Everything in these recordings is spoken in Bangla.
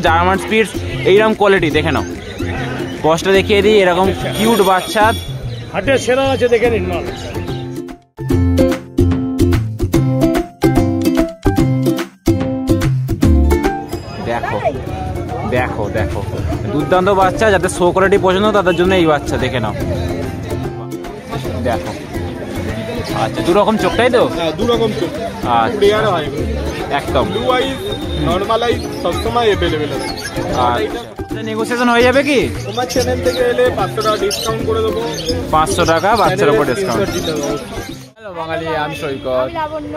জার্মান স্পিটস এইরকম কোয়ালিটি দেখে নাও, বসটা দেখিয়ে দিই, এরকম কিউট বাচ্চা হাটের সেরা আছে, দেখে নিন মাল। দেখো দেখো দেখো দুর্দান্ত বাচ্চা, যাদের শো কোয়ালিটি পছন্দ তাদের জন্য এই বাচ্চা দেখে নাও। দেখো আচ্ছা, দু রকম চোখ তাই তো? হ্যাঁ, দু রকম চোখ। একদম ব্লু আইজ, নরমাল আইজ সবসময় अवेलेबल আছে। আচ্ছা, নেগোসিয়েশন হয়ে যাবে কি? তোমার চ্যানেল থেকে এলে 500 টাকা ডিসকাউন্ট করে দেবো। 500 টাকা বাচ্চার উপর ডিসকাউন্ট। হ্যালো বাঙালি, আমি সৈকত,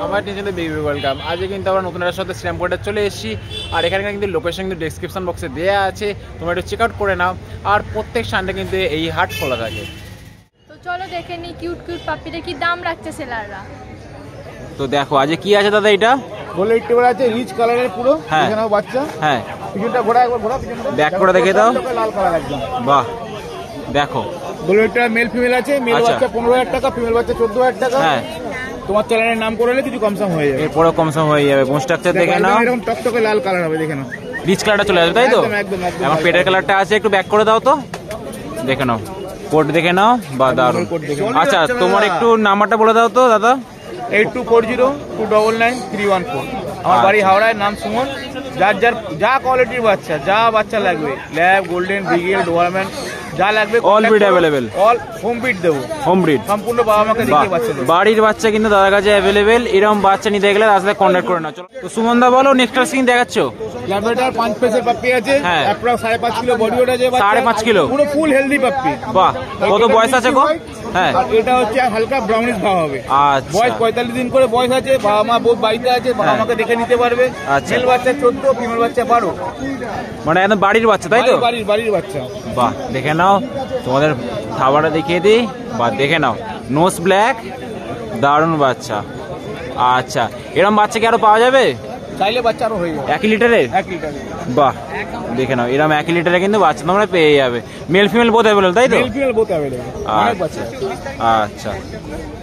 আমার টেনশনে বেবি ওয়েলকাম। আজকে কিন্তু আমরা নতুন একটা সাথে শ্রীরামপুরে চলে এসেছি, আর এখানে কিন্তু লোকেশন কিন্তু ডেসক্রিপশন বক্সে দেওয়া আছে, তোমরা একটু চেক আউট করে নাও। আর প্রত্যেক সানডে কিন্তু এই হাট খোলা থাকে। তো চলো দেখে নি কিউট কিউট পাপ্পিদের কি দাম রাখছে সেলাররা। তো দেখো আজকে কি আছে দাদা? এটা গোল্ডেন টেবিল আছে, রিচ কালারের পুরো। হ্যাঁ এখানেও বাচ্চা। হ্যাঁ, পিছনটা ঘোরা, একবার ঘোরা পিছনটা। ব্যাক করে দেখে দাও। লাল কালার একদম। বাহ দেখো, গোল্ডেন টেবিল মেল ফিমেল আছে। মেল বাচ্চা 15,000 টাকা, ফিমেল বাচ্চা 14,000 টাকা। হ্যাঁ, তোমার চ্যানেলের নাম করে কিছু কমসম হয়ে যাবে। এরপরে কমসম হয়ে যাবে। বোন স্ট্রাকচার দেখে নাও, এরকম টকটকে লাল কালার হবে, দেখে নাও। রিচ কালারটা চলে আসবে তাই তো? একদম একদম। এখন পেটের কালারটা আছে, একটু ব্যাক করে দাও তো, দেখে নাও কোড দেখে নাও। বা দারুণ। আচ্ছা, তোমার একটু নাম্বারটা বলে দাও তো দাদা। 8240299314। আমার বাড়ি হাওড়ায়, নাম সুমন। যার যার যা কোয়ালিটির বাচ্চা, যা বাচ্চা লাগবে, ল্যাব, গোল্ডেন, বিগেল, ডোয়ারম্যান, যা লাগবে all breed available. All home breed দেবো, হোম ব্রিড সম্পূর্ণ বাবা মাকে দেখিয়ে বাচ্চা দেবো। বাড়ির বাচ্চা কিন্তু দাদার কাছে অ্যাভেলেবেল। এরকম বাচ্চা নিতে গেলে তার সাথে কন্ট্যাক্ট করে নাও। চলো তো সুমন দা, বলো নেক্সট স্ক্রিন দেখাচ্ছ। ল্যাবরেটর 5 পেসের পাপ্পি আছে। হ্যাঁ, অ্যাপ্রক্স 5.5 কিলো বডি ওয়েট আছে। 5.5 কিলো পুরো ফুল হেলদি পাপ্পি। বাহ, কত বয়স আছে গো? হ্যাঁ, আর এটা হচ্ছে হালকা ব্রাউনিশ ভাব হবে। আচ্ছা, বয়স 45 দিন করে বয়স আছে। বাবা মা বহুত বাড়িতে আছে, বাবা মাকে দেখে নিতে পারবে। আচ্ছা। মেল বাচ্চা 14, ফিমেল বাচ্চা 12। মানে একদম বাড়ির বাচ্চা তাই তো? বাড়ির বাচ্চা। বাহ, দেখে নাও, তোমাদের খাবারটা দেখিয়ে দিই। বা দেখে নাও, নোজ ব্ল্যাক, দারুণ বাচ্চা। আচ্ছা, এরকম বাচ্চা কি আরো পাওয়া যাবে? চাইলে বাচ্চা আরো হয়ে যাবে। 1 লিটারে? 1 লিটারে। বাহ, দেখে নাও, এরকম 1 লিটারে কিন্তু বাচ্চা তোমরা পেয়ে যাবে। মেল ফিমেল বোথ অ্যাভেলেবল তাই তো? Male female both available. অনেক বাচ্চা। আচ্ছা,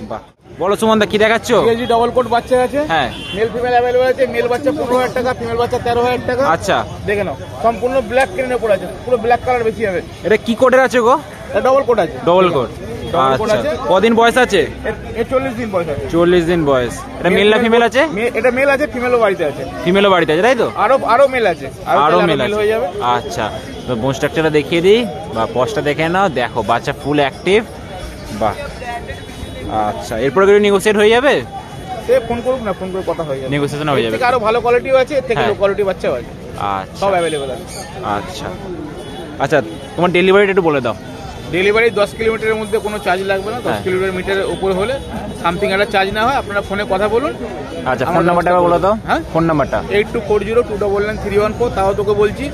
বাহ, বলো সুমন দা কি দেখাচ্ছ? কেজি ডাবল কোট বাচ্চা আছে। হ্যাঁ, মেল ফিমেল অ্যাভেলেবল আছে। মেল বাচ্চা 15,000 টাকা, ফিমেল বাচ্চা 13,000 টাকা। আচ্ছা, দেখে নাও, সম্পূর্ণ ব্ল্যাক ক্রিনের উপর আছে, পুরো ব্ল্যাক কালার বেশি হবে। এটা কি কোডের আছে গো? এটা ডাবল কোট আছে। Double coat. আচ্ছা, কদিন বয়স আছে? এর 40 দিন বয়স আছে। 40 দিন বয়স। এটা মেল না ফিমেল আছে? এটা মেল আছে, ফিমেলও বাড়িতে আছে। ফিমেলও বাড়িতে আছে তাই তো? আরো মেল আছে। আরো মেল আছে হয়ে যাবে। আচ্ছা, তো বোন স্ট্রাকচারটা দেখিয়ে দিই বা পোস্টটা দেখে নাও। দেখো বাচ্চা ফুল অ্যাক্টিভ। বাহ, আচ্ছা, এরপরে কি নেগোসিয়েট হয়ে যাবে? সে ফোন করুক না, ফোন করে কথা হয়ে যাবে। নেগোসিয়েশন হয়ে যাবে। আরো ভালো কোয়ালিটিও আছে, এর থেকে হ্যাঁ। লো কোয়ালিটি বাচ্চাও আছে। আচ্ছা, সব অ্যাভেলেবল আছে। আচ্ছা আচ্ছা, তোমার ডেলিভারিটা একটু বলে দাও। ডেলিভারি 10 কিলোমিটারের মধ্যে কোনো চার্জ লাগবে না। 10 কিলোমিটারের উপরে হলে সামথিং একটা চার্জ না হয়। আপনারা ফোনে কথা বলুন। আচ্ছা, ফোন নাম্বারটা বলে দাও। হ্যাঁ, ফোন নাম্বারটা 8240299314। তাও তোকে বলছি,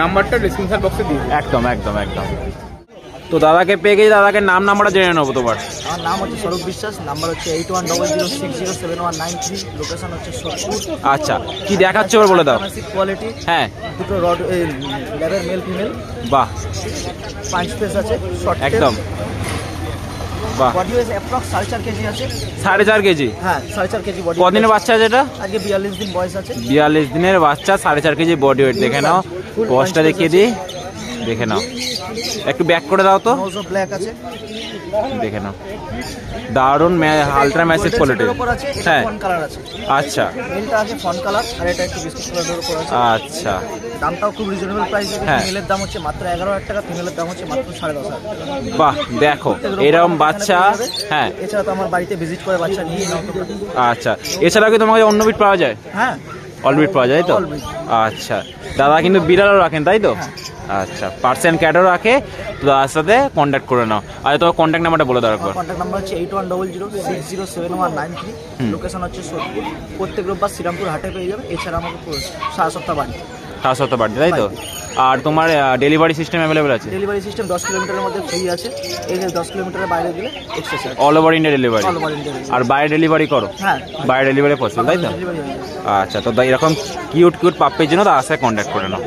নাম্বারটা ডেসক্রিপশন বক্সে দিয়ে দিই। একদম একদম একদম। তো দাদাকে পেয়ে গেছি, দাদাকে নাম্বারটা জেনে নেবো তোমার। আমার নাম হচ্ছে স্বরূপ বিশ্বাস, নাম্বার হচ্ছে 8100607193, লোকেশন হচ্ছে সোদপুর। আচ্ছা, কি দেখাচ্ছ এবার বলে দাও। কোয়ালিটি, হ্যাঁ, দুটো রড ল্যাবের মেল ফিমেল। বাহ, 5 পেস আছে, শর্ট একদম। বাহ, বডি ওয়েট অ্যাপ্রক্স 4.5 কেজি আছে। 4.5 কেজি? হ্যাঁ, 4.5 কেজি বডি। কদিনের বাচ্চা আছে এটা? আজকে 42 দিন বয়স আছে। 42 দিনের বাচ্চা, 4.5 কেজি বডি ওয়েট। দেখে নাও, বয়সটা দেখিয়ে দিই, দেখে নাও, একটু ব্যাক করে দাও তো। নোজ ব্ল্যাক আছে, দেখে নাও, দারুণ আলট্রা ম্যাসিভ কোয়ালিটি। হ্যাঁ, ফন কালার আছে। আচ্ছা, মেলটা আছে ফন কালার, আর এটা একটু বিস্কুট কালারের উপর আছে। আচ্ছা, দামটাও খুব রিজনেবল প্রাইসে। হ্যাঁ। মেলের দাম হচ্ছে মাত্র 11,000 টাকা, ফিমেলের দাম হচ্ছে মাত্র 10,500 টাকা। বাহ, দেখো এরকম বাচ্চা। হ্যাঁ, এছাড়া তো আমার বাড়িতে ভিজিট করে বাচ্চা নিয়ে নাও। আচ্ছা, এছাড়াও কি তোমাকে অন্য বিট পাওয়া যায়? হ্যাঁ, অল বিট পাওয়া যায় তো? আচ্ছা, দাদা কিন্তু বিড়ালও রাখেন তাই তো? আচ্ছা, পার্সিয়ান ক্যাটও রাখে। তো দাদার সাথে কন্ট্যাক্ট করে নাও। আর তোমার কন্ট্যাক্ট নাম্বারটা বলে দাও একবার। কন্ট্যাক্ট নাম্বার হচ্ছে 8100607193, লোকেশন হচ্ছে সোদপুর। প্রত্যেক রোববার শ্রীরামপুর হাটে পেয়ে যাবে। এছাড়া আমাকে সারা সপ্তাহ বাড়ি, বাড়ি তাই তো? আর তোমার ডেলিভারি সিস্টেম অ্যাভেলেবেল আছে? ডেলিভারি সিস্টেম 10 কিলোমিটারের মধ্যে ফ্রি আছে। এই যে 10 কিলোমিটারের বাইরে গেলে extra charge. All over India delivery? All over India. আর বাইরে ডেলিভারি করো? হ্যাঁ, বাইরে ডেলিভারি পসিবল তাই তো? ডেলিভারি হয়ে যাবে। আচ্ছা, তো এরকম কিউট কিউট পাপ্পির জন্য তার সাথে কন্ট্যাক্ট করে নাও।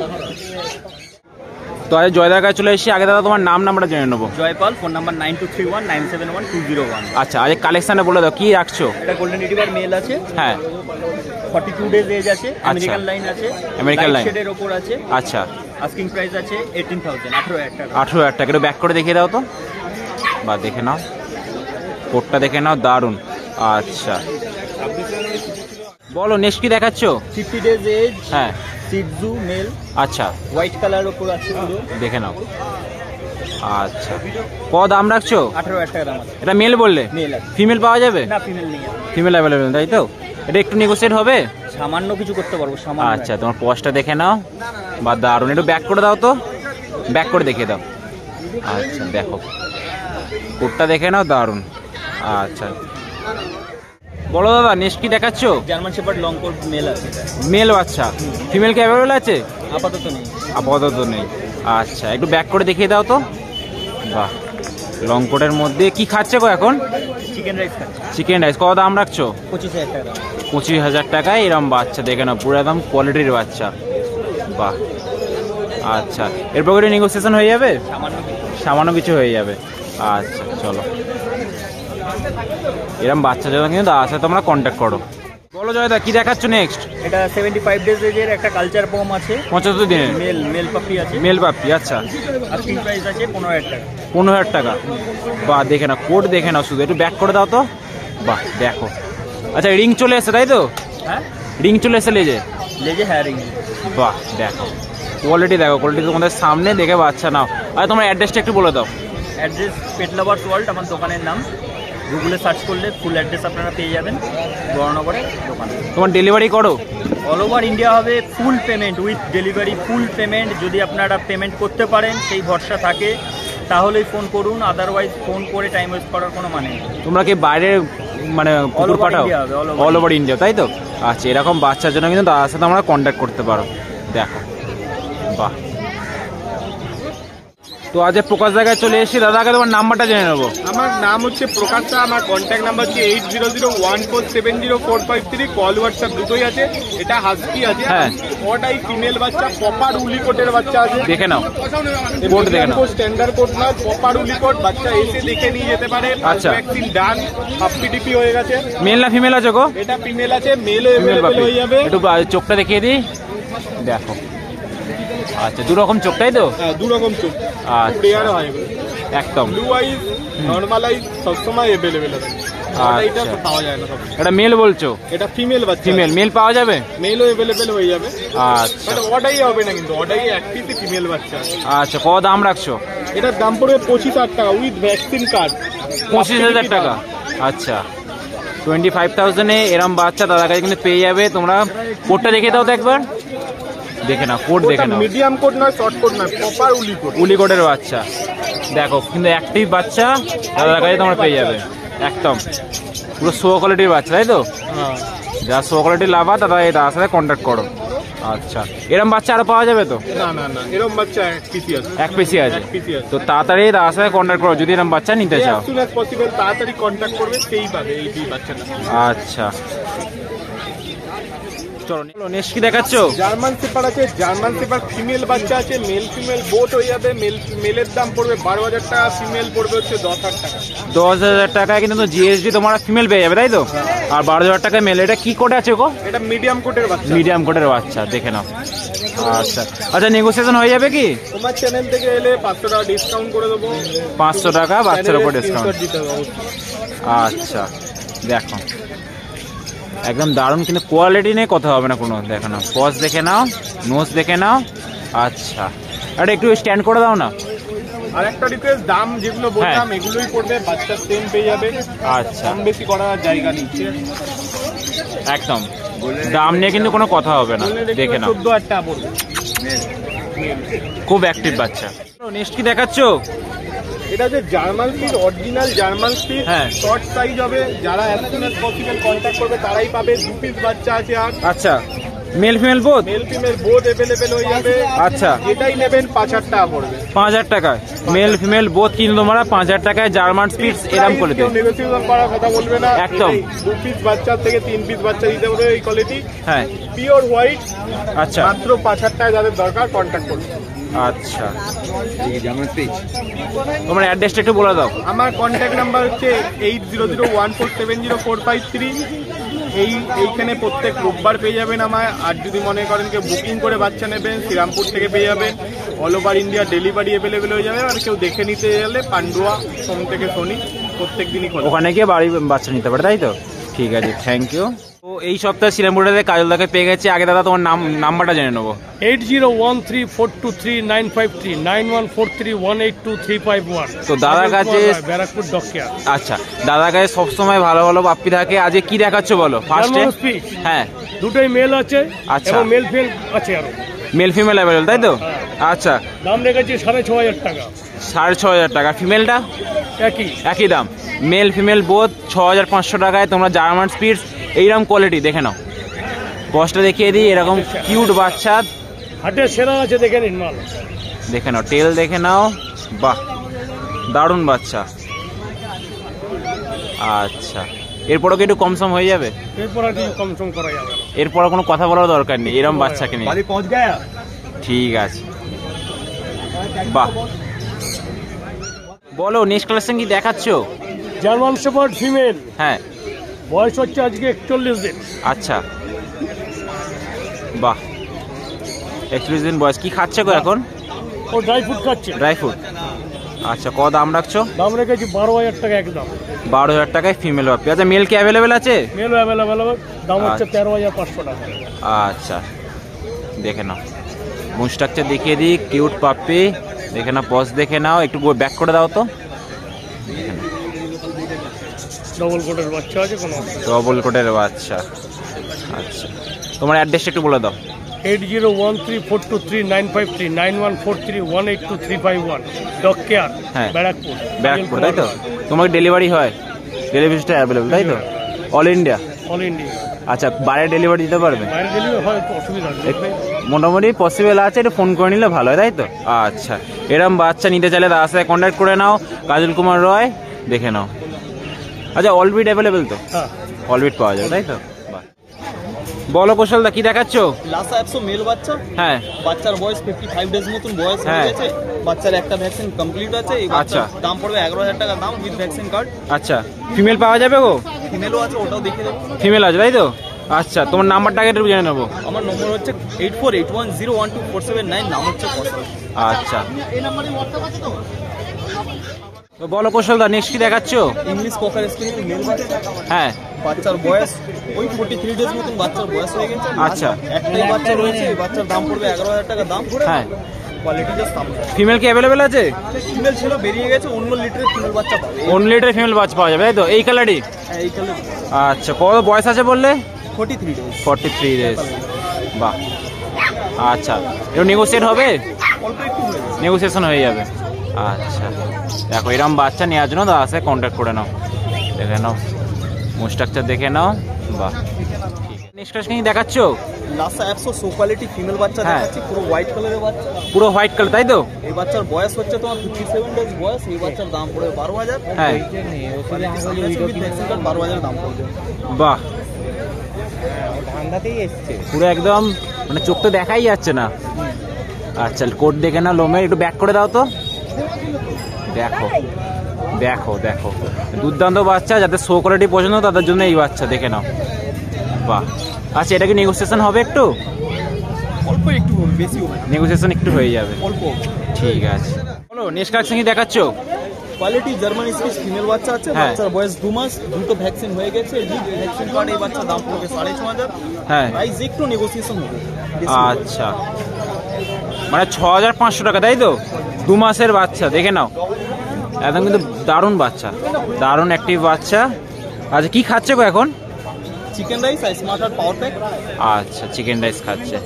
তো আজ জয়দার কাছে চলে এসেছি। আগে দাদা তোমার নাম্বারটা জেনে নেবো। Jaipal, phone number 9231971201। আচ্ছা, আজ কালেকশানে বলে দাও কি রাখছো। এটা গোল্ডেন রিট্রিভার মেল আছে, হ্যাঁ 42 ডেজ এজ আছে, আমেরিকান লাইন আছে, আমেরিকান লাইন শেডের উপর আছে। আচ্ছা, আস্কিং প্রাইস আছে 18,000, 18,000 টাকা। 18,000 টাকা। একটু ব্যাক করে দেখিয়ে দাও তো, বা দেখে নাও কোটটা দেখে নাও, দারুণ। আচ্ছা বলো নেক্সট কি দেখাচ্ছ। 50 ডেজ এজ, হ্যাঁ সিটজু মেল, আচ্ছা হোয়াইট কালার উপর আছে পুরো, দেখে নাও। আচ্ছা ক দাম রাখছো। 18,000 টাকা দাম আছে। এটা মেল বললে, মেল আছে, ফিমেল পাওয়া যাবে? না ফিমেল নেই, ফিমেল অ্যাভেলেবেল তাই তো? এটা একটু নেগোসিয়েট হবে, সামান্য কিছু করতে পারবো, সামান্য। আচ্ছা তোমার পজটা দেখে নাও, বা দারুণ। একটু ব্যাক করে দাও তো, ব্যাক করে দেখিয়ে দাও। আচ্ছা দেখো কোটটা দেখে নাও, দারুণ। আচ্ছা বলো দাদা নেক্সট কি দেখাচ্ছ। German shepherd long coat male আছে, মেল বাচ্চা, ফিমেল কি অ্যাভেলেবেল আছে? আপাতত নেই, আপাতত নেই। আচ্ছা একটু ব্যাক করে দেখিয়ে দাও তো। বাহ, লং কোটের মধ্যে কি খাচ্ছে গো এখন? চিকেন রাইস খাচ্ছে। Chicken rice. কত দাম রাখছো? 25,000 টাকা দাম। 25,000 টাকায় এরম বাচ্চা দেখে নাও, পুরো একদম কোয়ালিটির বাচ্চা। বাহ, আচ্ছা এরপর করে নেগোসিয়েশন হয়ে যাবে, সামান্য কিছু হয়ে যাবে। আচ্ছা চলো, এরম বাচ্চা যখন কিন্তু দাদার সাথে তোমরা কন্ট্যাক্ট করো। বলো জয়দা কি দেখাচ্ছ নেক্সট। এটা 75 ডেজ এজের একটা কালচার পম আছে, 75 দিনের মেল পাপি আছে, মেল পাপ্পি। আচ্ছা আস্কিং প্রাইস আছে 15,000 টাকা। 15,000 টাকা। বাহ দেখে নাও, কোট দেখে নাও শুধু, একটু ব্যাক করে দাও তো। বাহ দেখো, আচ্ছা রিং চলে এসে তাই তো? হ্যাঁ রিং চলে এসে লেজে, লেজে হ্যারিং। বাহ দেখো কোয়ালিটি, দেখো কোয়ালিটি তোমাদের সামনে দেখে বাচ্চা নাও। আর তোমার অ্যাড্রেসটা একটু বলে দাও। অ্যাড্রেস পেট লাভার্স ওয়ার্ল্ড আমার দোকানের নাম, গুগলে সার্চ করলে ফুল অ্যাড্রেস আপনারা পেয়ে যাবেন, বর্ণনগরে দোকান। তোমার ডেলিভারি করো? অল ওভার ইন্ডিয়া হবে, full payment with delivery, full payment. যদি আপনারা পেমেন্ট করতে পারেন সেই ভরসা থাকে তাহলেই ফোন করুন, আদারওয়াইজ ফোন করে টাইম ওয়েস্ট করার কোনো মানে নেই। তোমরা কি বাইরে মানে কুকুর over পাঠাও? India হবে, অল ওভার ইন্ডিয়া তাই তো? আচ্ছা এরকম বাচ্চার জন্য কিন্তু দাদার সাথে আমরা কন্ট্যাক্ট করতে পারো। দেখো বাহ। তো আজ প্রকাশ জায়গায় চলে এসেছি, দাদাকে তোমার নাম্বারটা জেনে নেবো। আমার নাম হচ্ছে প্রকাশ দা, আমার কন্ট্যাক্ট নাম্বার হচ্ছে 8001470453। কল হোয়াটসঅ্যাপ দুটোই আছে। এটা হাস্কি আছে, হ্যাঁ। ওটাই ফিমেল বাচ্চা, প্রপার উলিকোটের বাচ্চা আছে। দেখে নাও কোট দেখে নাও, স্ট্যান্ডার্ড কোট না, প্রপার উলিকোট। বাচ্চা এসে দেখে নিয়ে যেতে পারে। আচ্ছা। ভ্যাকসিন ডান, হাফ পিডিপি হয়ে গেছে। মেল না ফিমেল আছে গো? এটা ফিমেল আছে, মেলও ফিমেল অ্যাভেলেবল হয়ে যাবে। একটু চোখটা দেখিয়ে দিই, দেখো। আচ্ছা দু রকম চোখ তাই তো? হ্যাঁ, দু রকম চোখ, আচ্ছা রেয়ার হয় একদম। ব্লু আইজ, নরমাল আইজ সবসময় অ্যাভেলেবেল আছে। এটা আচ্ছা পাওয়া যায় না সব। এটা মেল বলছো? এটা ফিমেল বাচ্চা, ফিমেল। মেল পাওয়া যাবে? মেলও অ্যাভেলেবল হয়ে যাবে। আচ্ছা বাট অর্ডাই হবে না, কিন্তু অর্ডাই এক পিসই ফিমেল বাচ্চা আছে। আচ্ছা কত দাম রাখছো? এটার দাম পড়বে 25,000 টাকা উইথ ভ্যাকসিন কার্ড। 25,000 টাকা। আচ্ছা 25,000-এ এরম বাচ্চা দাদার কাছে কিন্তু পেয়ে যাবে। তোমরা কোটটা দেখে দাও তো একবার, দেখে নাও কোট দেখে নাও। মিডিয়াম কোট নয়, শর্ট কোট নয়, প্রপার উলি কোট। উলি কোটের বাচ্চা দেখো, কিন্তু অ্যাক্টিভ বাচ্চা দাদার কাছে তোমরা পেয়ে যাবে। একদম পুরো শো কোয়ালিটির বাচ্চা তাই তো? হ্যাঁ, যা শো কোয়ালিটির লাভা দাদা তার সাথে কন্ট্যাক্ট করো। আচ্ছা এরম বাচ্চা আরো পাওয়া যাবে তো? না না না, এরকম বাচ্চা এক পিসই আছে। এক পিসই আছে? এক পিসই আছে। তো তাড়াতাড়ি দাদার সাথে কন্ট্যাক্ট করো যদি এরম বাচ্চা নিতে চাও। as soon as possible তাড়াতাড়ি কন্ট্যাক্ট করবে, সেই পাবে এই বাচ্চাটা। আচ্ছা চলো নেক্সট কি দেখাচ্ছ? জার্মান শেপার্ড আছে, জার্মান শেপার্ড ফিমেল বাচ্চা আছে, মেল ফিমেল বোট হয়ে যাবে। মেলের দাম পড়বে 12,000 টাকা, ফিমেল পড়বে হচ্ছে 10,000 টাকা। 10,000 টাকায় কিন্তু জিএসডি তোমরা ফিমেল পেয়ে যাবে তাই তো? আর 12,000 টাকায় মেল। এটা কি কোড আছে গো? এটা মিডিয়াম কোটের বাচ্চা। মিডিয়াম কোটের বাচ্চা, দেখে নাও। আচ্ছা আচ্ছা নেগোসিয়েশন হয়ে যাবে কি? তোমার চ্যানেল থেকে এলে 500 টাকা ডিসকাউন্ট করে দেবো। 500 টাকা বাচ্চার উপর ডিসকাউন্ট। Screenshot দিতে হবে অবশ্যই। আচ্ছা দেখো একদম দারুণ, কিন্তু কোয়ালিটি নিয়ে কথা হবে না কোনো। দেখে নাও পজ দেখে নাও, নোজ দেখে নাও। আচ্ছা আরে একটু স্ট্যান্ড করে দাও না। আর একটা রিকোয়েস্ট, দাম যেগুলো বললাম এগুলোই পড়বে, বাচ্চা সেম পেয়ে যাবে। আচ্ছা কম বেশি করার জায়গা নেই। একদম দাম নিয়ে কিন্তু কোনো কথা হবে না। দেখে নাও 14,000 টাকা পড়বে। খুব অ্যাক্টিভ বাচ্চা। নেক্সট কি দেখাচ্ছ? এটা যে German speed, original German speed, হ্যাঁ। শর্ট সাইজ হবে। যারা as soon as possible contact করবে তারাই পাবে। 2 পিস বাচ্চা আছে। আর আচ্ছা male female both? Male female both available হয়ে যাবে। আচ্ছা যেটাই নেবেন 5,000 টাকা পড়বে। 5,000 টাকায় মেল ফিমেল বোথ কিন্তু তোমরা 5,000 টাকায় জার্মান স্পিডস এরম করে দেবে। নেগোসিয়েশন করার কথা বলবে না একদম। 2 পিস বাচ্চা থেকে 3 পিস বাচ্চা দিতে হবে। এই কোয়ালিটি হ্যাঁ পিওর হোয়াইট, আচ্ছা মাত্র 5,000 টাকা। যাদের দরকার কন্ট্যাক্ট করবে। আচ্ছা, তোমার অ্যাড্রেসটা একটু বলে দাও। আমার কন্ট্যাক্ট নাম্বার হচ্ছে 8001470453। এইখানে প্রত্যেক রোববার পেয়ে যাবেন আমায়। আর যদি মনে করেন কেউ বুকিং করে বাচ্চা নেবেন, শ্রীরামপুর থেকে পেয়ে যাবেন। All over India delivery available হয়ে যাবে। আর কেউ দেখে নিতে গেলে পান্ডুয়া সোম থেকে শনি প্রত্যেক দিনই খোলা। ওখানে গিয়ে বাড়ি বাচ্চা নিতে পারে, তাই তো? ঠিক আছে, থ্যাংক ইউ। তো এই সপ্তাহে শ্রীরামপুরে কাজলদাকে পেয়ে গেছে। আগে দাদা তোমার নাম্বারটা জেনে নেবো। 8013423953 9143182351। তো দাদার কাছে ব্যারাকপুর ডকিয়া। আচ্ছা, দাদার কাছে সবসময় ভালো ভালো পাপ্পি থাকে। আজকে কি দেখাচ্ছ বলো ফার্স্টে? হ্যাঁ, দুটোই মেল আছে। আচ্ছা, এবং মেল ফিমেল আছে আরো। মেল ফিমেল অ্যাভেলেবল, তাই তো? আচ্ছা, দাম রেখেছি 6500 টাকা। 6500 টাকা। ফিমেলটা একই দাম। মেল ফিমেল বোধ 6500 টাকায় তোমরা জার্মান স্পিডস এইরকম কোয়ালিটি দেখে নাও। বসটা দেখিয়ে দিই, এরকম কিউট বাচ্চা হাটের সেরা আছে, দেখে নিন মাল। দেখে নাও, টেল দেখে নাও। বাহ, দারুণ বাচ্চা। আচ্ছা, এরপরও কি একটু কমসম হয়ে যাবে? এরপর আর কিছু কমসম করা যাবে না। এরপর কোনো কথা বলার দরকার নেই এরকম বাচ্চাকে নিয়ে। ঠিক আছে, বাহ। বলো, নেক্সট কালেকশন কি দেখাচ্ছ? German shepherd female. হ্যাঁ, বয়স হচ্ছে আজকে 41 দিন। আচ্ছা, বাহ, 41 দিন বয়স। কি খাচ্ছে গো এখন? ও ড্রাই ফ্রুট খাচ্ছে। Dry fruit. আচ্ছা, কত দাম রাখছো? দাম রেখেছি 12000 টাকা একদম। 12000 টাকায় ফিমেল পাপ্পি। আচ্ছা, মেল কি অ্যাভেলেবেল আছে? Male available. দাম হচ্ছে 13500 টাকা। আচ্ছা, দেখে নাও, মুন স্ট্রাকচার দেখিয়ে দিই। কিউট পাপ্পি দেখে নাও, পজ দেখে নাও। একটু ব্যাক করে দাও তো। ডবল কোটের বাচ্চা আছে, কোনো ডবল কোটের বাচ্চা। আচ্ছা, তোমার অ্যাড্রেসটা একটু বলে দাও। 8013423953 9143182351 ডকিয়ার। হ্যাঁ, ব্যারাকপুর। ব্যারাকপুর, তাই তো? তোমাকে ডেলিভারি হয়? ডেলিভারিটা অ্যাভেলেবল, তাই তো? All India? All India. আচ্ছা, বাইরে ডেলিভারি দিতে পারবে? বাইরে ডেলিভারি হয় তো অসুবিধা নেই। মোটামুটি পসিবল আছে, একটু ফোন করে নিলে ভালো হয়, তাই তো? আচ্ছা, এরকম বাচ্চা নিতে চাইলে দাদার সাথে কন্ট্যাক্ট করে নাও। কাজল কুমার রয়, দেখে নাও। আচ্ছা, অলবিট অ্যাভেলেবেল তো? হ্যাঁ, অলবিট পাওয়া যাবে, তাই তো? বলো কৌশলদা, কি দেখাচ্ছ? লাসা 100 মেল বাচ্চা। হ্যাঁ, বাচ্চার বয়স 55 ডেজ মতন বয়স হয়ে গেছে। বাচ্চার একটা ভ্যাকসিন কমপ্লিট আছে। এই বাচ্চার দাম পড়বে 11000 টাকা দাম উইথ ভ্যাকসিন কার্ড। আচ্ছা, ফিমেল পাওয়া যাবে গো? ফিমেলও আছে, ওটাও দেখিয়ে দেবো। ফিমেল আছে, তাই তো? আচ্ছা, তোমার নাম্বারটাকে একটু জেনে নেবো। আমার নম্বর হচ্ছে 8481012479। নাম হচ্ছে কৌশল। আচ্ছা, তো বলো কৌশলদা, নেক্সট কি দেখাচ্ছ? ইংলিশ কোকার স্ক্রিনের মেল বাচ্চা। হ্যাঁ, বাচ্চার বয়স ওই 43 ডেজ মতন বাচ্চার বয়স হয়ে গেছে। আচ্ছা, একটাই বাচ্চা রয়েছে। এই বাচ্চার দাম পড়বে 11000 টাকা দাম। হ্যাঁ, কোয়ালিটি জাস্ট সামনে। ফিমেল কি অ্যাভেলেবেল আছে? ফিমেল ছিল, বেরিয়ে গেছে। অন্য লিটারের ফিমেল বাচ্চা পাবে। অন্য লিটার ফিমেল বাচ্চা পাওয়া যাবে, তাই তো? এই কালারই? হ্যাঁ, এই কালার। আচ্ছা, কত বয়স আছে বললে? 43 ডেজ। 43 ডেজ। বাহ, আচ্ছা, এর নেগোসিয়েট হবে? অল্প একটু হয়ে গেছে। নেগোসিয়েশন হয়ে যাবে। আচ্ছা, দেখো, এরকম বাচ্চা নেওয়ার জন্য দাদার সাথে কন্ট্যাক্ট করে নাও। দেখে নাও, মুন স্ট্রাকচার দেখে নাও। বাহ, নেক্সট কালেকশন কি দেখাচ্ছ? লাসা 100 সো কোয়ালিটি ফিমেল বাচ্চা দেখাচ্ছি। পুরো হোয়াইট কালারের বাচ্চা। পুরো হোয়াইট কালার, তাই তো? এই বাচ্চার বয়স হচ্ছে তোমার 57 ডেজ বয়স। এই বাচ্চার দাম পড়বে 12000। হ্যাঁ, 12000 দাম পড়বে। বাহ, পুরো একদম মানে চোখ তো দেখাই যাচ্ছে না। আচ্ছা, কোট দেখে না, লোমের একটু ব্যাক করে দাও তো। দেখো দেখো দেখো, দুর্দান্ত বাচ্চা। যাদের শো কোয়ালিটি পছন্দ তাদের জন্য এই বাচ্চা, দেখে নাও। বাহ, আচ্ছা, এটা কি নেগোসিয়েশন হবে একটু? অল্প একটু, বেশি হবে। নেগোসিয়েশন একটু হয়ে যাবে, অল্প। ঠিক আছে। বলো, নেক্সট কালেকশন কি দেখাচ্ছ? কোয়ালিটি জার্মান স্পিচ ফিমেল বাচ্চা আছে। হ্যাঁ। বাচ্চার বয়স 2 মাস। দুটো ভ্যাকসিন হয়ে গেছে। Vaccine card. এই বাচ্চার দাম পড়বে 6500। হ্যাঁ, প্রাইস একটু নেগোসিয়েশন হবে। আচ্ছা, মানে 6500 টাকা, তাই তো? 2 মাসের বাচ্চা, দেখে নাও। একদম কিন্তু দারুণ বাচ্চা, দারুণ অ্যাক্টিভ বাচ্চা। আচ্ছা, কি খাচ্ছে গো এখন? চিকেন রাইস আর স্মার্ট আর পাওয়ার প্যাক। আচ্ছা, চিকেন রাইস খাচ্ছে,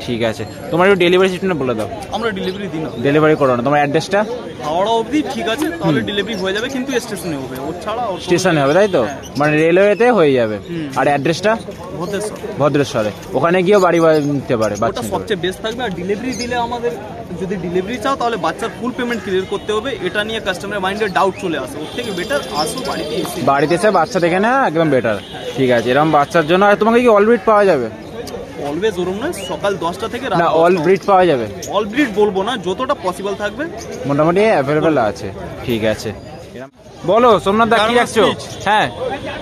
ঠিক আছে। তোমার একটু ডেলিভারি সিস্টেমটা বলে দাও। আমরা ডেলিভারি দিই না, ডেলিভারি করো না। তোমার অ্যাড্রেসটা? হাওড়া অবধি ঠিক আছে, তাহলে ডেলিভারি হয়ে যাবে, কিন্তু স্টেশনে হবে। ওর ছাড়া স্টেশনে হবে, তাই তো? মানে রেলওয়েতে হয়ে যাবে। আর অ্যাড্রেসটা? ভদ্রেশ্বর। ভদ্রেশ্বরে। ওখানে গিয়েও বাড়ি নিতে পারে ওটা বাচ্চা। সবচেয়ে বেস্ট থাকবে। আর ডেলিভারি দিলে আমাদের, যদি ডেলিভারি চাও তাহলে বাচ্চার ফুল পেমেন্ট ক্লিয়ার করতে হবে। এটা নিয়ে কাস্টমারের মাইন্ডে ডাউট চলে আসে। ওর থেকে বেটার আসো বাড়িতে এসে। বাড়িতে এসে বাচ্চা দেখে না, একদম বেটার। ঠিক আছে, এরকম বাচ্চার জন্য। আর তোমাকে কি অলবিট পাওয়া যাবে? অলওয়েজ ওরম নয়, সকাল 10টা থেকে রাত না 10টা। অল ব্রিড পাওয়া যাবে? অল ব্রিড বলবো না, যতটা পসিবল থাকবে। মোটামুটি অ্যাভেলেবেল আছে, ঠিক আছে। বলো সোমনাথ দা কি রাখছো? হ্যাঁ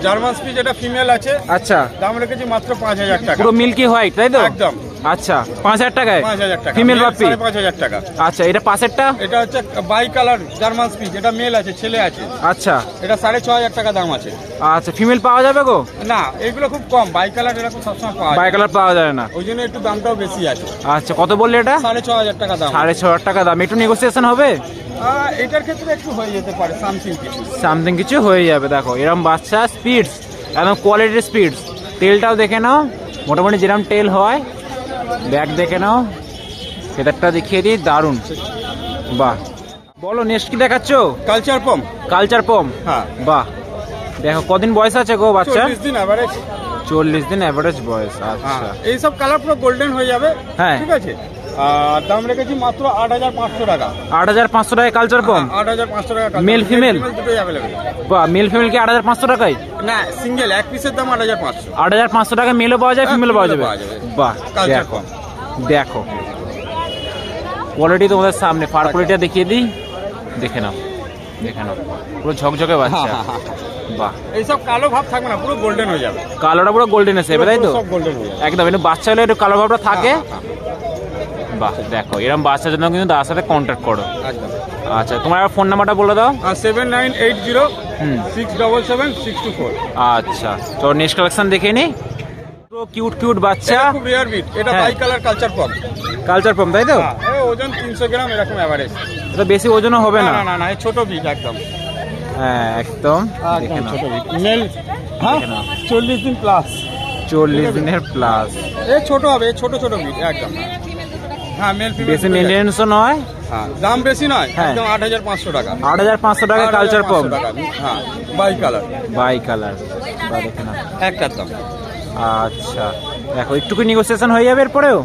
জার্মান স্পিচ এটা ফিমেল আছে, আচ্ছা, দাম রেখেছি মাত্র 5000 টাকা। পুরো মিল্কি হোয়াইট তাই তো? একদম। আচ্ছা 5000 টাকায় 5000 টাকা ফিমেল পাপ্পি? 5000 টাকা। আচ্ছা এটা পাশেরটা? এটা হচ্ছে বাই কালার জার্মান স্পিচ, এটা মেল আছে, ছেলে আছে। আচ্ছা এটা 6500 টাকা দাম আছে। আচ্ছা ফিমেল পাওয়া যাবে গো? না এগুলো খুব কম, বাই কালার এরকম সবসময় পাওয়া বাই যায়, কালার পাওয়া যায় না, ওই জন্য একটু দামটাও বেশি আছে। আচ্ছা কত বললে এটা? 6500 টাকা দাম। 6500 টাকা দাম, একটু নেগোসিয়েশন হবে? এটার ক্ষেত্রে একটু হয়ে যেতে পারে, সামথিং কিছু হয়ে যাবে। দেখো এরকম বাচ্চা স্পিডস, একদম কোয়ালিটির স্পিডস। টেলটাও দেখে নাও, মোটামুটি যেরকম টেল হয়। ব্যাগ দেখে নাও, ফেদারটা দেখিয়ে দিই, দারুণ। বাহ, বলো নেক্সট কি দেখাচ্ছ? কালচার পম। কালচার পম, হ্যাঁ বাহ। দেখো কদিন বয়স আছে গো বাচ্চা? 40 দিন এভারেজ। 40 দিন অ্যাভারেজ বয়স, আচ্ছা। এইসব কালার পুরো গোল্ডেন হয়ে যাবে, হ্যাঁ ঠিক আছে। আর দাম রেখেছি মাত্র 8500 টাকা। 8500 টাকায় কালচার পম? 8500 টাকা। মেল ফিমেল দুটোই অ্যাভেলেবেল। বাহ, মেল ফিমেল কি 8500 টাকায়? না সিঙ্গেল এক পিসের দাম 8500। 8500 টাকা মেলও পাওয়া যায়, ফিমেলও পাওয়া যাবে? পাওয়া যাবে। বাহ, কালচার দেখো পম। দেখো কোয়ালিটি তোমাদের সামনে, ফার কোয়ালিটিটা দেখিয়ে দিই, দেখে নাও, দেখে নাও, পুরো ঝকঝকে বাচ্চা। বাহ, এইসব কালো ভাব থাকবে না, পুরো গোল্ডেন হয়ে যাবে। কালোটা পুরো গোল্ডেন এসে তাই তো? সব গোল্ডেন হয়ে যাবে একদম, একটু বাচ্চা হলে একটু কালো ভাবটা থাকে। বাহ, দেখো এরকম বাচ্চার জন্য কিন্তু দাদার সাথে কন্ট্যাক্ট করো। একদম। আচ্ছা তোমার ফোন নাম্বারটা বলে দাও। 7980-677-624। আচ্ছা তো নেক্সট কালেকশন দেখে নি। পুরো কিউট কিউট বাচ্চা, এটা খুব রেয়ার বিট, এটা হ্যাঁ। বাই কালার কালচার পম। কালচার পম তাই তো? ওজন 300 গ্রাম এরকম এভারেজ। এটা বেশি ওজনও হবে না? না না না, এই ছোট বিট একদম। হ্যাঁ একদম, দেখে নাও, ছোট বিট মেল। হ্যাঁ দেখে নাও। 40 দিন প্লাস। 40 দিনের প্লাস। এই ছোট হবে, এই ছোট ছোট বিট একদম। হ্যাঁ মেল ফিমেল বেশি মেনটেন্যান্সও নয়, হ্যাঁ দাম বেশি নয়, হ্যাঁ। একদম 8500 টাকা। 8500 টাকা কালচার পম, 8500 টাকা, হ্যাঁ বাই কালার। বাই কালার, দেখে নাও। একটার দাম। আচ্ছা দেখো একটু কি নেগোসিয়েশন হয়ে যাবে এরপরেও?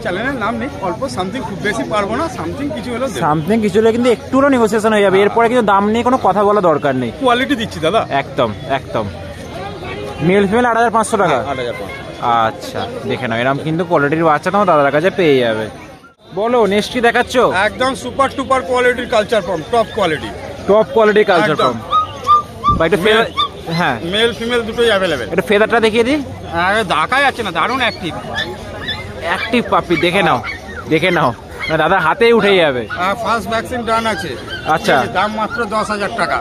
চ্যানেলের নাম নেই, অল্প সামথিং, খুব বেশি পারবো না, সামথিং কিছু হলেও দেব। সামথিং কিছু হলে কিন্তু একটুও নেগোসিয়েশন হয়ে যাবে, এরপরে কিন্তু দাম নিয়ে কোনো কথা বলা দরকার নেই। কোয়ালিটি দিচ্ছি দাদা। একদম একদম। মেল ফিমেল 8500 টাকা? 8500। আচ্ছা দেখে নাও, এরকম কিন্তু কোয়ালিটির বাচ্চা তোমার দাদার কাছে পেয়ে যাবে। বলো নেক্সট কি দেখাচ্ছ? একদম সুপার টুপার কোয়ালিটির কালচার পম, টপ কোয়ালিটি। টপ কোয়ালিটির কালচার একদম। পম। বা একটু ফেদার, হ্যাঁ মেল ফিমেল দুটোই অ্যাভেলেবেল। একটু ফেদারটা দেখিয়ে দিই। আরে দেখাই যাচ্ছে না, দারুণ অ্যাক্টিভ। অ্যাক্টিভ পাপ্পি, দেখে নাও, দেখে নাও, না দাদার হাতেই উঠে যাবে। ফার্স্ট ভ্যাকসিন ডান আছে। আচ্ছা। দাম মাত্র 10000 টাকা।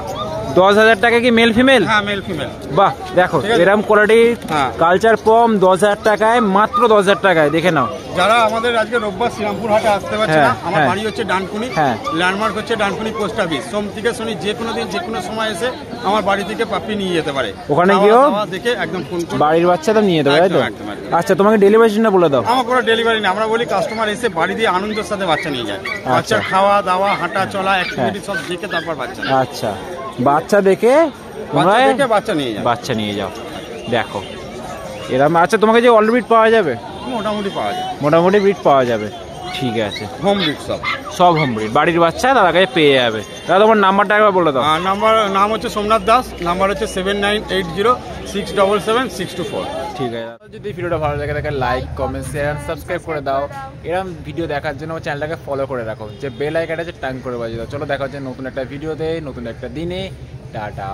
10000 টাকা কি মেল ফিমেল? হ্যাঁ মেল ফিমেল। বাহ দেখো ঠিক আছে। এরকম কোয়ালিটি হ্যাঁ। কালচার পম 10000 টাকায়, মাত্র 10000 টাকায়, দেখে নাও। যারা আমাদের আজকে রোববার শ্রীরামপুর হাটে আসতে পারছে হ্যাঁ, না, আমার হ্যাঁ। বাড়ি হচ্ছে ডানকুনি, হ্যাঁ। ল্যান্ডমার্ক হচ্ছে ডানকুনি পোস্ট অফিস। সোম থেকে শনি যে কোনো দিন যে কোনো সময় এসে আমার বাড়ি থেকে পাপ্পি নিয়ে যেতে পারে। ওখানে খাওয়া গিয়েও দাওয়া দেখে একদম ফোন করে। বাড়ির বাচ্চা তো নিয়ে দেবে তাই তো? একদম, একদম, একদম। আচ্ছা তোমাকে ডেলিভারিটা বলে দাও। আমার কোনো ডেলিভারি নেই, আমরা বলি কাস্টমার এসে বাড়ি দিয়ে আনন্দের সাথে বাচ্চা নিয়ে যায়। বাচ্চার খাওয়া দাওয়া, হাঁটা চলা, অ্যাক্টিভিটি সব দেখে তারপর বাচ্চা নেয়। আচ্ছা বাচ্চা দেখে বাচ্চা তোমরা দেখে বাচ্চা নিয়ে যায়। বাচ্চা নিয়ে যাও, দেখো এরকম। আচ্ছা তোমাকে যে অল ব্রিড পাওয়া যাবে? মোটামুটি পাওয়া যায়, মোটামুটি ব্রিড পাওয়া যাবে, ঠিক আছে। হোম ব্রিড সব। সব হোম ব্রিড, বাড়ির বাচ্চা দাদার কাছে পেয়ে যাবে। দাদা তোমার নাম্বারটা একবার বলে দাও। নাম হচ্ছে সোমনাথ দাস, নাম্বার হচ্ছে 7980-677-624। ঠিক আছে। যদি ভিডিওটা ভালো লাগে তাকে লাইক, কমেন্ট, শেয়ার, সাবস্ক্রাইব করে দাও। এরকম ভিডিও দেখার জন্য আমার চ্যানেলটাকে ফলো করে রাখো, যে বেল আইকনটা আছে টাং করে বাজিয়ে দাও। চলো দেখা হচ্ছে নতুন একটা ভিডিওতে, নতুন একটা দিনে। টাটা।